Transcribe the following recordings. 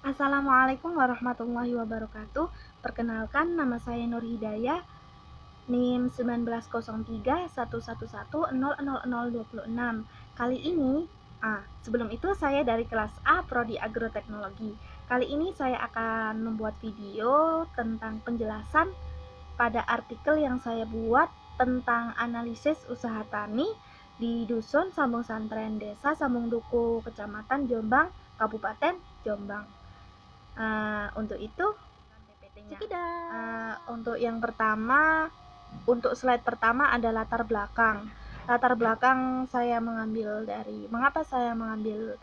Assalamualaikum warahmatullahi wabarakatuh. Perkenalkan, nama saya Nur Hidayah, NIM 190311100026. Kali ini, sebelum itu saya dari kelas A Prodi Agroteknologi. Kali ini saya akan membuat video tentang penjelasan pada artikel yang saya buat tentang analisis usaha tani di Dusun Sambung Santren, Desa Sambung Duku, Kecamatan Jombang, Kabupaten Jombang. Untuk itu PPT-nya. Untuk yang pertama, untuk slide pertama ada latar belakang. Latar belakang saya mengambil dari mengapa saya mengambil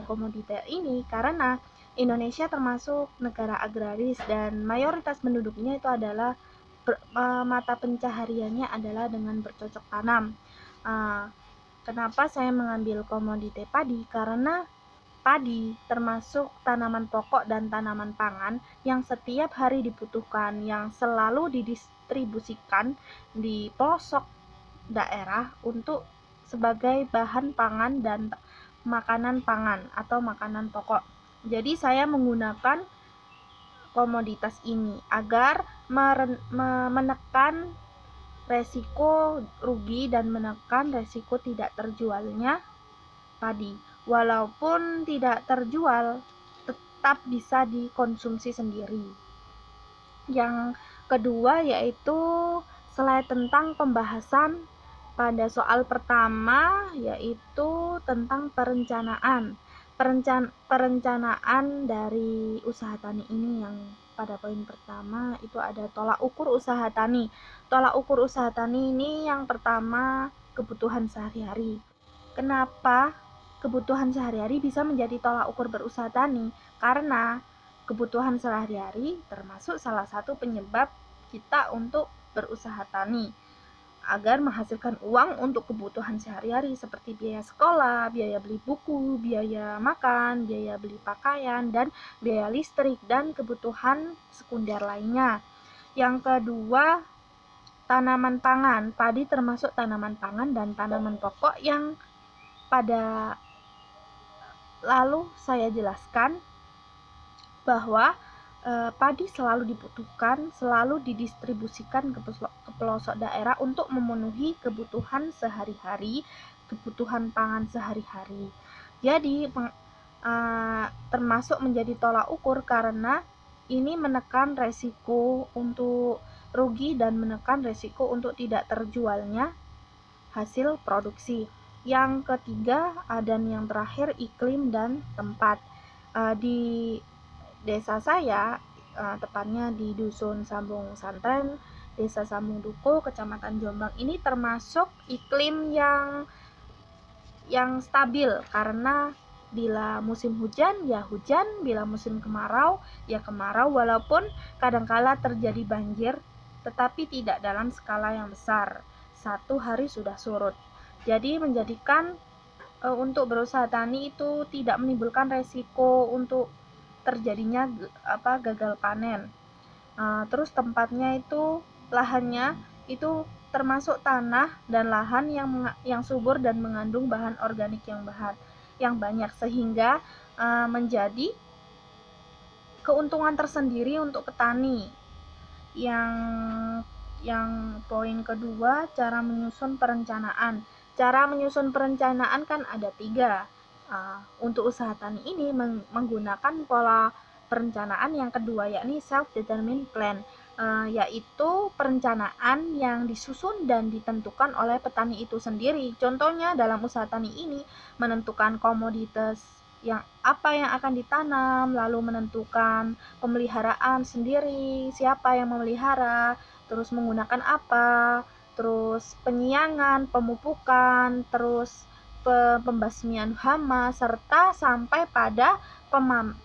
komoditas ini, karena Indonesia termasuk negara agraris dan mayoritas penduduknya itu adalah mata pencahariannya adalah dengan bercocok tanam. Kenapa saya mengambil komoditas padi? Karena padi termasuk tanaman pokok dan tanaman pangan yang setiap hari dibutuhkan, yang selalu didistribusikan di pelosok daerah untuk sebagai bahan pangan dan makanan pangan atau makanan pokok. Jadi saya menggunakan komoditas ini agar menekan resiko rugi dan menekan resiko tidak terjualnya padi. Walaupun tidak terjual, tetap bisa dikonsumsi sendiri. Yang kedua yaitu slide tentang pembahasan pada soal pertama, yaitu tentang perencanaan. Perencanaan dari usaha tani ini yang pada poin pertama itu ada tolak ukur usaha tani. Tolak ukur usaha tani ini yang pertama kebutuhan sehari-hari. Kenapa kebutuhan sehari-hari bisa menjadi tolak ukur berusaha tani? Karena kebutuhan sehari-hari termasuk salah satu penyebab kita untuk berusaha tani, agar menghasilkan uang untuk kebutuhan sehari-hari seperti biaya sekolah, biaya beli buku, biaya makan, biaya beli pakaian, dan biaya listrik, dan kebutuhan sekunder lainnya. Yang kedua, tanaman pangan. Padi termasuk tanaman pangan dan tanaman pokok yang pada lalu saya jelaskan bahwa padi selalu dibutuhkan, selalu didistribusikan ke pelosok daerah untuk memenuhi kebutuhan sehari-hari, kebutuhan pangan sehari-hari. Jadi termasuk menjadi tolak ukur karena ini menekan resiko untuk rugi dan menekan resiko untuk tidak terjualnya hasil produksi. Yang ketiga dan yang terakhir iklim dan tempat. Di desa saya, tepatnya di Dusun Sambung Santren, Desa Sambung Duku, Kecamatan Jombang, ini termasuk iklim yang stabil karena bila musim hujan ya hujan, bila musim kemarau ya kemarau, walaupun kadangkala terjadi banjir tetapi tidak dalam skala yang besar. Satu hari sudah surut. Jadi menjadikan untuk berusaha tani itu tidak menimbulkan resiko untuk terjadinya gagal panen. Terus tempatnya itu lahannya itu termasuk tanah dan lahan yang subur dan mengandung bahan organik yang banyak, sehingga menjadi keuntungan tersendiri untuk petani. Yang poin kedua, cara menyusun perencanaan. Cara menyusun perencanaan kan ada 3. Untuk usaha tani ini menggunakan pola perencanaan yang kedua, yakni self-determined plan, yaitu perencanaan yang disusun dan ditentukan oleh petani itu sendiri. Contohnya dalam usaha tani ini menentukan komoditas yang akan ditanam, lalu menentukan pemeliharaan sendiri, siapa yang memelihara, terus menggunakan apa, terus penyiangan, pemupukan, terus pembasmian hama, serta sampai pada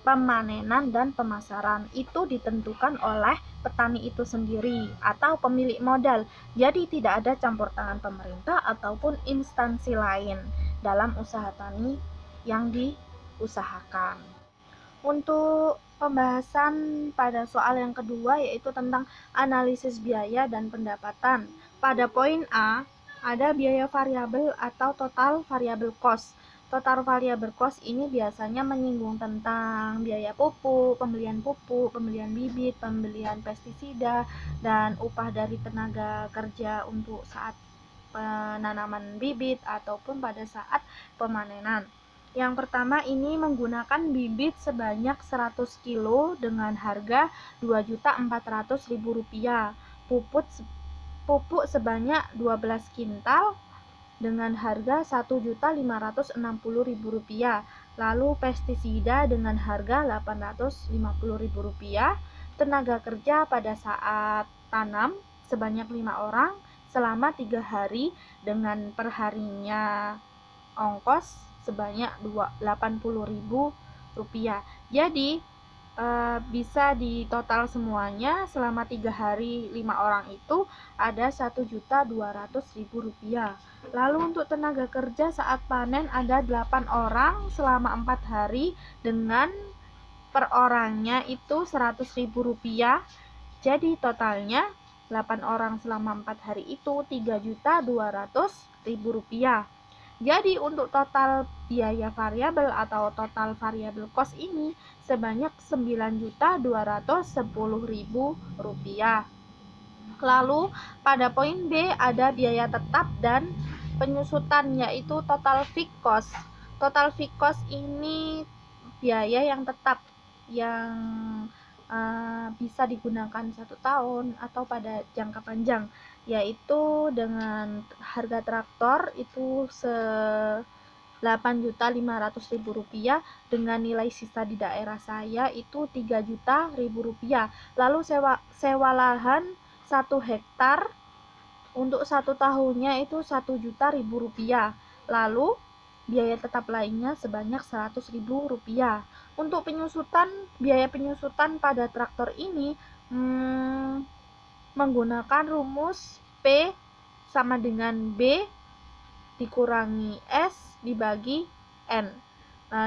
pemanenan dan pemasaran. Itu ditentukan oleh petani itu sendiri atau pemilik modal. Jadi tidak ada campur tangan pemerintah ataupun instansi lain dalam usaha tani yang diusahakan. Untuk pembahasan pada soal yang kedua yaitu tentang analisis biaya dan pendapatan. Pada poin A ada biaya variabel atau total variable cost. Total variable cost ini biasanya menyinggung tentang biaya pupuk, pembelian bibit, pembelian pestisida, dan upah dari tenaga kerja untuk saat penanaman bibit ataupun pada saat pemanenan. Yang pertama ini menggunakan bibit sebanyak 100 kilo dengan harga Rp2.400.000, pupuk sebanyak 12 kintal dengan harga Rp1.560.000, lalu pestisida dengan harga Rp850.000, tenaga kerja pada saat tanam sebanyak 5 orang selama 3 hari dengan perharinya ongkos sebanyak Rp80.000. Jadi bisa di total semuanya selama 3 hari 5 orang itu ada Rp1.200.000. Lalu untuk tenaga kerja saat panen ada 8 orang selama 4 hari dengan per orangnya itu Rp100.000. Jadi totalnya 8 orang selama 4 hari itu Rp3.200.000. Jadi untuk total biaya variabel atau total variable cost ini sebanyak Rp9.210.000. Lalu pada poin B ada biaya tetap dan penyusutan, yaitu total fixed cost. Total fixed cost ini biaya yang tetap yang bisa digunakan 1 tahun atau pada jangka panjang, yaitu dengan harga traktor itu Rp8.500.000 dengan nilai sisa di daerah saya itu Rp3.000.000. Lalu sewa lahan 1 hektar untuk 1 tahunnya itu Rp1.000.000. Lalu biaya tetap lainnya sebanyak Rp100.000. Untuk biaya penyusutan pada traktor ini menggunakan rumus P sama dengan B dikurangi S dibagi N.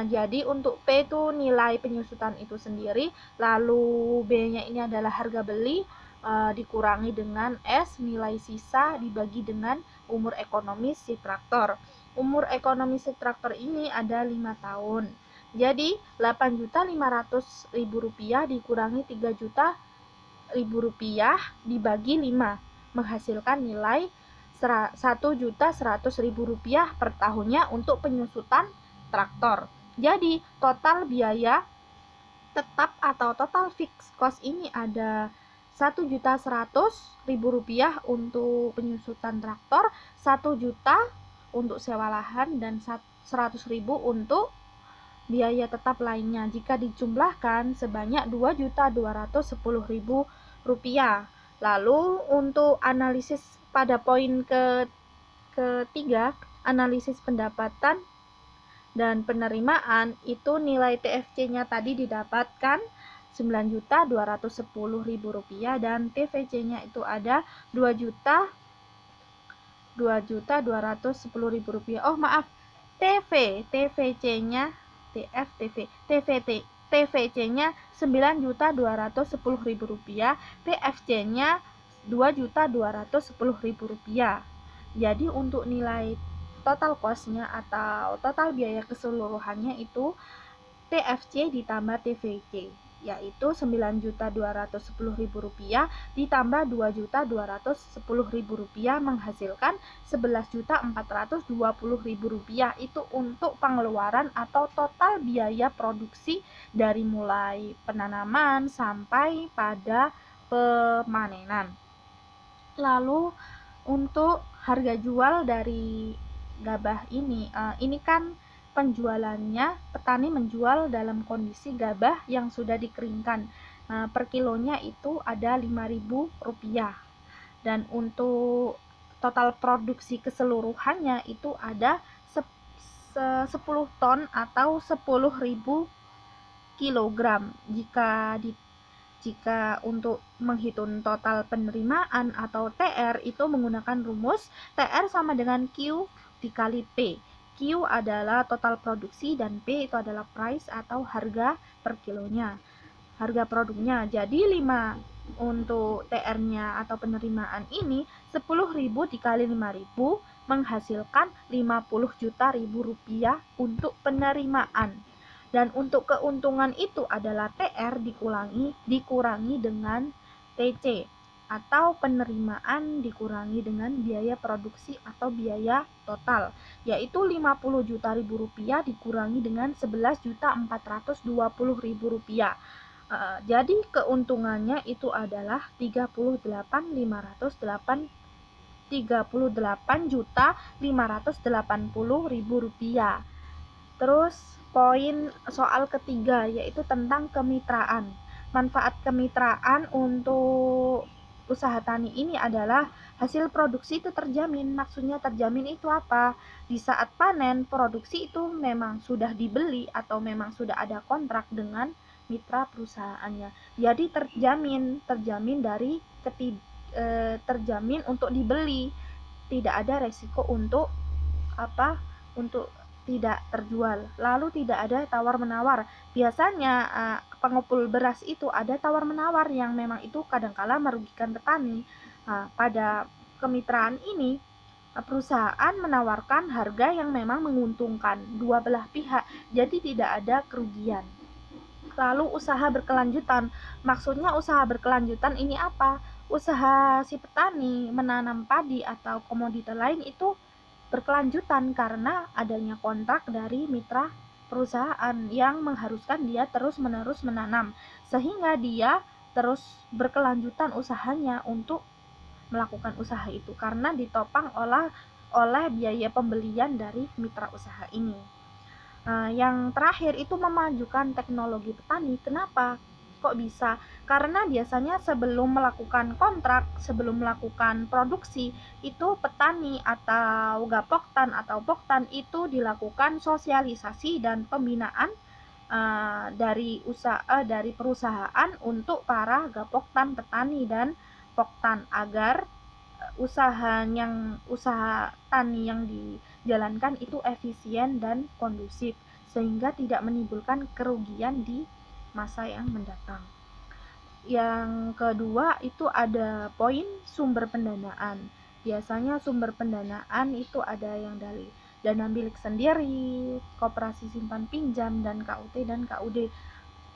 Jadi untuk P itu nilai penyusutan itu sendiri, lalu B-nya ini adalah harga beli, dikurangi dengan S nilai sisa dibagi dengan umur ekonomis si traktor. Umur ekonomis si traktor ini ada 5 tahun. Jadi Rp8.500.000 dikurangi Rp3.000.000 dibagi 5 menghasilkan nilai Rp1.100.000 per tahunnya untuk penyusutan traktor. Jadi total biaya tetap atau total fixed cost ini ada Rp1.100.000 untuk penyusutan traktor, 1 juta untuk sewa lahan, dan Rp100.000 untuk biaya tetap lainnya. Jika dijumlahkan sebanyak Rp2.210.000. Lalu untuk analisis pada poin ketiga, analisis pendapatan dan penerimaan, itu nilai TFC-nya tadi didapatkan Rp9.210.000 dan TVC-nya itu ada Rp2.210.000. Oh maaf, TVC-nya TVC-nya Rp9.210.000, TFC-nya Rp2.210.000. Jadi untuk nilai total cost-nya atau total biaya keseluruhannya itu TFC ditambah TVC, yaitu Rp9.210.000 ditambah Rp2.210.000 menghasilkan Rp11.420.000. Itu untuk pengeluaran atau total biaya produksi dari mulai penanaman sampai pada pemanenan. Lalu untuk harga jual dari gabah ini kan penjualannya, petani menjual dalam kondisi gabah yang sudah dikeringkan. Per kilonya itu ada Rp5.000. Dan untuk total produksi keseluruhannya itu ada 10 ton atau 10.000 kilogram. Jika untuk menghitung total penerimaan atau TR itu menggunakan rumus TR sama dengan Q dikali P. Q adalah total produksi dan P itu adalah price atau harga per kilonya, harga produknya. Jadi 5 untuk TR-nya atau penerimaan ini 10.000 dikali 5.000 menghasilkan 50 juta rupiah untuk penerimaan. Dan untuk keuntungan itu adalah TR dikurangi dengan TC atau penerimaan dikurangi dengan biaya produksi atau biaya total, yaitu 50 juta rupiah dikurangi dengan 11.420.000 rupiah. Jadi keuntungannya itu adalah 38.580.000 rupiah. Terus poin soal ketiga yaitu tentang kemitraan. Manfaat kemitraan untuk usaha tani ini adalah hasil produksi itu terjamin. Maksudnya terjamin itu apa? Di saat panen, produksi itu memang sudah dibeli atau memang sudah ada kontrak dengan mitra perusahaannya. Jadi terjamin dari terjamin untuk dibeli. Tidak ada resiko untuk untuk tidak terjual. Lalu tidak ada tawar-menawar. Biasanya pengepul beras itu ada tawar-menawar yang memang itu kadangkala merugikan petani. Pada kemitraan ini, perusahaan menawarkan harga yang memang menguntungkan dua belah pihak, jadi tidak ada kerugian. Lalu usaha berkelanjutan. Maksudnya usaha berkelanjutan ini apa? Usaha si petani menanam padi atau komoditas lain itu berkelanjutan karena adanya kontrak dari mitra perusahaan yang mengharuskan dia terus-menerus menanam, sehingga dia terus berkelanjutan usahanya untuk melakukan usaha itu karena ditopang oleh biaya pembelian dari mitra usaha ini. Yang terakhir itu memajukan teknologi petani. Kenapa? Kok bisa? Karena biasanya sebelum melakukan kontrak, sebelum melakukan produksi, itu petani atau gapoktan atau poktan itu dilakukan sosialisasi dan pembinaan dari perusahaan untuk para gapoktan, petani dan poktan agar usaha tani yang dijalankan itu efisien dan kondusif sehingga tidak menimbulkan kerugian di masa yang mendatang. Yang kedua itu ada poin sumber pendanaan. Biasanya sumber pendanaan itu ada yang dari dana milik sendiri, koperasi simpan pinjam, dan KUT dan KUD.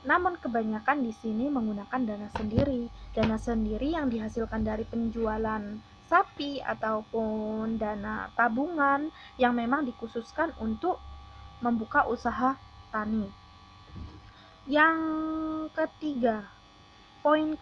Namun kebanyakan di sini menggunakan dana sendiri. Dana sendiri yang dihasilkan dari penjualan sapi ataupun dana tabungan yang memang dikhususkan untuk membuka usaha tani. Yang ketiga, poin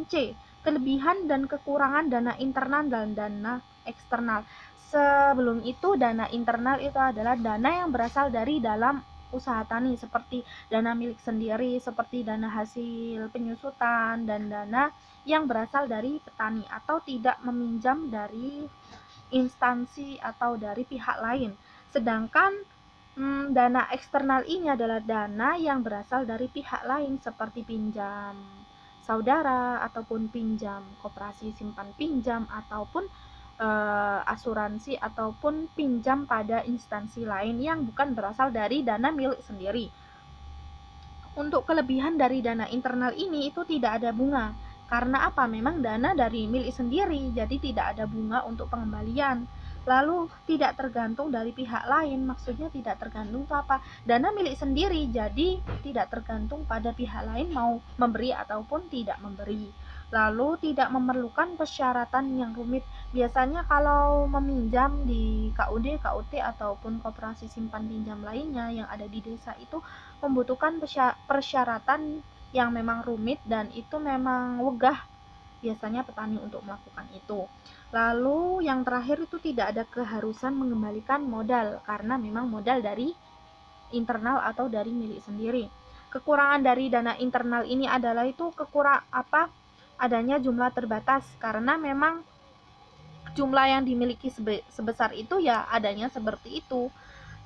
C, kelebihan dan kekurangan dana internal dan dana eksternal. Sebelum itu, dana internal itu adalah dana yang berasal dari dalam usaha tani seperti dana milik sendiri, seperti dana hasil penyusutan, dan dana yang berasal dari petani atau tidak meminjam dari instansi atau dari pihak lain. Sedangkan dana eksternal ini adalah dana yang berasal dari pihak lain seperti pinjam saudara ataupun pinjam koperasi simpan pinjam ataupun asuransi ataupun pinjam pada instansi lain yang bukan berasal dari dana milik sendiri. Untuk kelebihan dari dana internal ini itu tidak ada bunga. Karena apa? Memang dana dari milik sendiri, jadi tidak ada bunga untuk pengembalian. Lalu tidak tergantung dari pihak lain, maksudnya tidak tergantung apa? Dana milik sendiri, jadi tidak tergantung pada pihak lain mau memberi ataupun tidak memberi. Lalu tidak memerlukan persyaratan yang rumit. Biasanya kalau meminjam di KUD, KUT ataupun koperasi simpan pinjam lainnya yang ada di desa itu membutuhkan persyaratan yang memang rumit dan itu memang wegah biasanya petani untuk melakukan itu. Lalu yang terakhir itu tidak ada keharusan mengembalikan modal karena memang modal dari internal atau dari milik sendiri. Kekurangan dari dana internal ini adalah itu adanya jumlah terbatas karena memang jumlah yang dimiliki sebesar itu ya adanya seperti itu.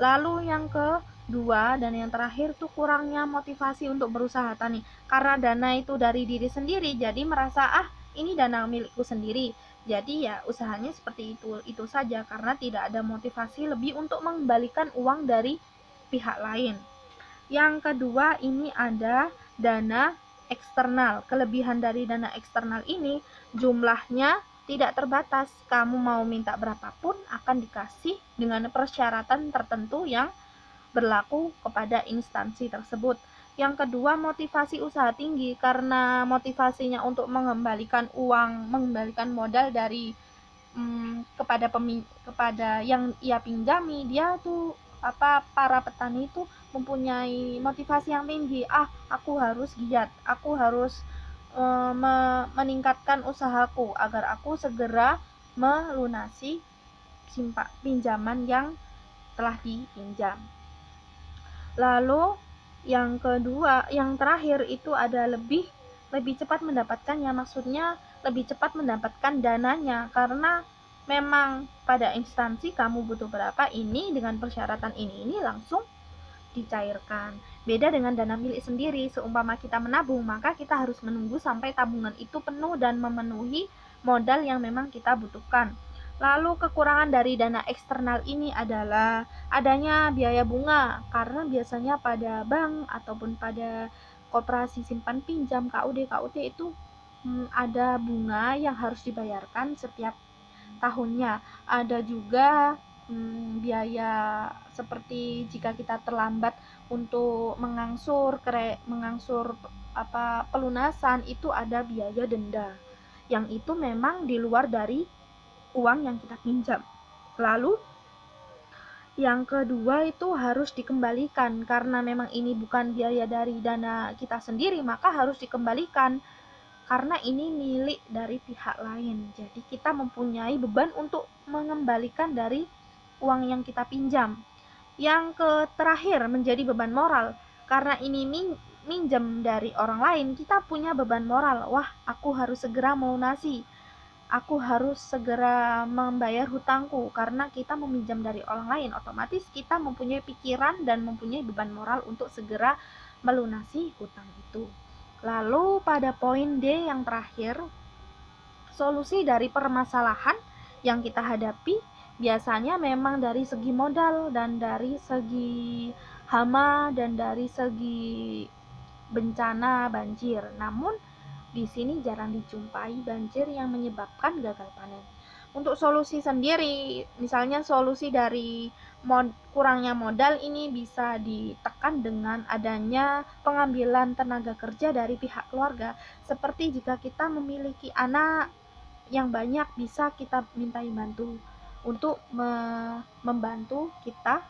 Lalu yang kedua dan yang terakhir tuh kurangnya motivasi untuk berusaha tani karena dana itu dari diri sendiri, jadi merasa ini dana milikku sendiri, jadi ya usahanya seperti itu saja karena tidak ada motivasi lebih untuk mengembalikan uang dari pihak lain. Yang kedua ini ada dana eksternal. Kelebihan dari dana eksternal ini jumlahnya tidak terbatas. Kamu mau minta berapapun akan dikasih dengan persyaratan tertentu yang berlaku kepada instansi tersebut. Yang kedua, motivasi usaha tinggi, karena motivasinya untuk mengembalikan uang, mengembalikan modal dari kepada yang ia pinjami. Dia tuh para petani itu mempunyai motivasi yang tinggi. Aku harus giat, aku harus meningkatkan usahaku agar aku segera melunasi pinjaman yang telah dipinjam. Lalu yang kedua, yang terakhir itu ada lebih cepat mendapatkannya, maksudnya lebih cepat mendapatkan dananya, karena memang pada instansi kamu butuh berapa, ini dengan persyaratan ini langsung dicairkan. Beda dengan dana milik sendiri. Seumpama kita menabung, maka kita harus menunggu sampai tabungan itu penuh dan memenuhi modal yang memang kita butuhkan. Lalu kekurangan dari dana eksternal ini adalah adanya biaya bunga, karena biasanya pada bank ataupun pada koperasi simpan pinjam KUD itu ada bunga yang harus dibayarkan setiap tahunnya. Ada juga biaya seperti jika kita terlambat untuk mengangsur pelunasan, itu ada biaya denda yang itu memang di luar dari uang yang kita pinjam. Lalu yang kedua itu harus dikembalikan, karena memang ini bukan biaya dari dana kita sendiri, maka harus dikembalikan karena ini milik dari pihak lain. Jadi kita mempunyai beban untuk mengembalikan dari uang yang kita pinjam. Yang terakhir menjadi beban moral, karena ini minjem dari orang lain, kita punya beban moral. Aku harus segera melunasi, aku harus segera membayar hutangku. Karena kita meminjam dari orang lain, otomatis kita mempunyai pikiran dan mempunyai beban moral untuk segera melunasi hutang itu. Lalu pada poin D yang terakhir, solusi dari permasalahan yang kita hadapi biasanya memang dari segi modal dan dari segi hama dan dari segi bencana banjir. Namun di sini jarang dijumpai banjir yang menyebabkan gagal panen. Untuk solusi sendiri, misalnya solusi dari kurangnya modal ini bisa ditekan dengan adanya pengambilan tenaga kerja dari pihak keluarga. Seperti jika kita memiliki anak yang banyak, bisa kita mintai bantu untuk membantu kita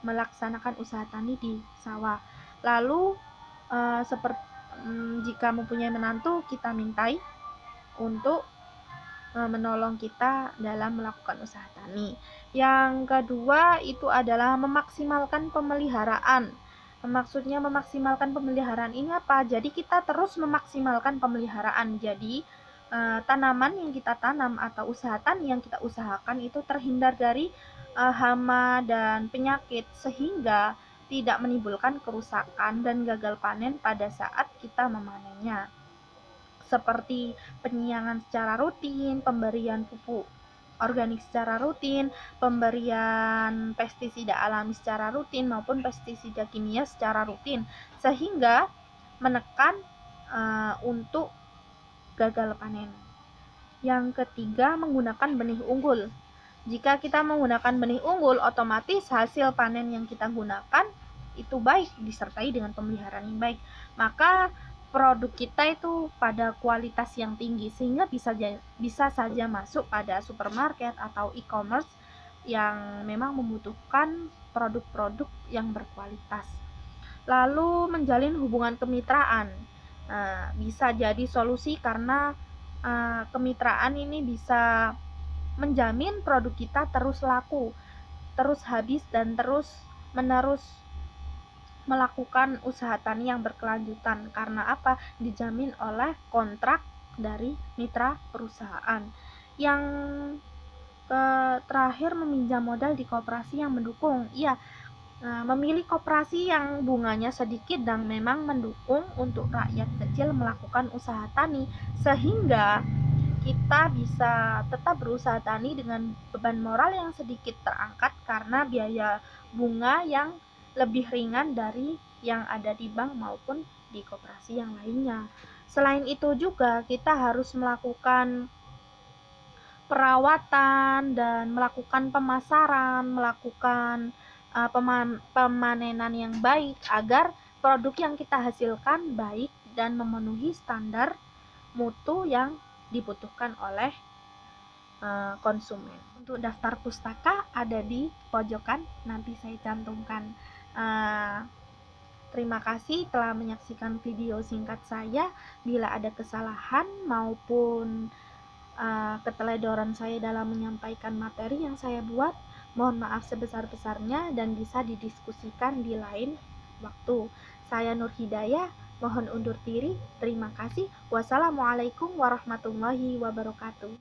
melaksanakan usaha tani di sawah. Lalu jika mempunyai menantu, kita mintai untuk menolong kita dalam melakukan usaha tani. Yang kedua itu adalah memaksimalkan pemeliharaan. Maksudnya memaksimalkan pemeliharaan ini apa? Jadi kita terus memaksimalkan pemeliharaan. Jadi tanaman yang kita tanam atau usaha tani yang kita usahakan itu terhindar dari hama dan penyakit, sehingga tidak menimbulkan kerusakan dan gagal panen pada saat kita memanennya. Seperti penyiangan secara rutin, pemberian pupuk organik secara rutin, pemberian pestisida alami secara rutin maupun pestisida kimia secara rutin, sehingga menekan untuk gagal panen. Yang ketiga, menggunakan benih unggul. Jika kita menggunakan benih unggul, otomatis hasil panen yang kita gunakan itu baik, disertai dengan pemeliharaan yang baik. Maka produk kita itu pada kualitas yang tinggi, sehingga bisa saja masuk pada supermarket atau e-commerce yang memang membutuhkan produk-produk yang berkualitas. Lalu menjalin hubungan kemitraan, bisa jadi solusi, karena kemitraan ini bisa menjamin produk kita terus laku, terus habis, dan terus menerus melakukan usaha tani yang berkelanjutan. Karena apa? Dijamin oleh kontrak dari mitra perusahaan. Yang terakhir, meminjam modal di koperasi yang mendukung. Memilih koperasi yang bunganya sedikit dan memang mendukung untuk rakyat kecil melakukan usaha tani, sehingga kita bisa tetap berusaha tani dengan beban moral yang sedikit terangkat karena biaya bunga yang lebih ringan dari yang ada di bank maupun di koperasi yang lainnya. Selain itu juga kita harus melakukan perawatan dan melakukan pemasaran, melakukan pemanenan yang baik agar produk yang kita hasilkan baik dan memenuhi standar mutu yang dibutuhkan oleh konsumen. Untuk daftar pustaka ada di pojokan, nanti saya cantumkan. Terima kasih telah menyaksikan video singkat saya. Bila ada kesalahan maupun keteledoran saya dalam menyampaikan materi yang saya buat, mohon maaf sebesar-besarnya dan bisa didiskusikan di lain waktu. Saya Nur Hidayah, mohon undur diri. Terima kasih. Wassalamualaikum warahmatullahi wabarakatuh.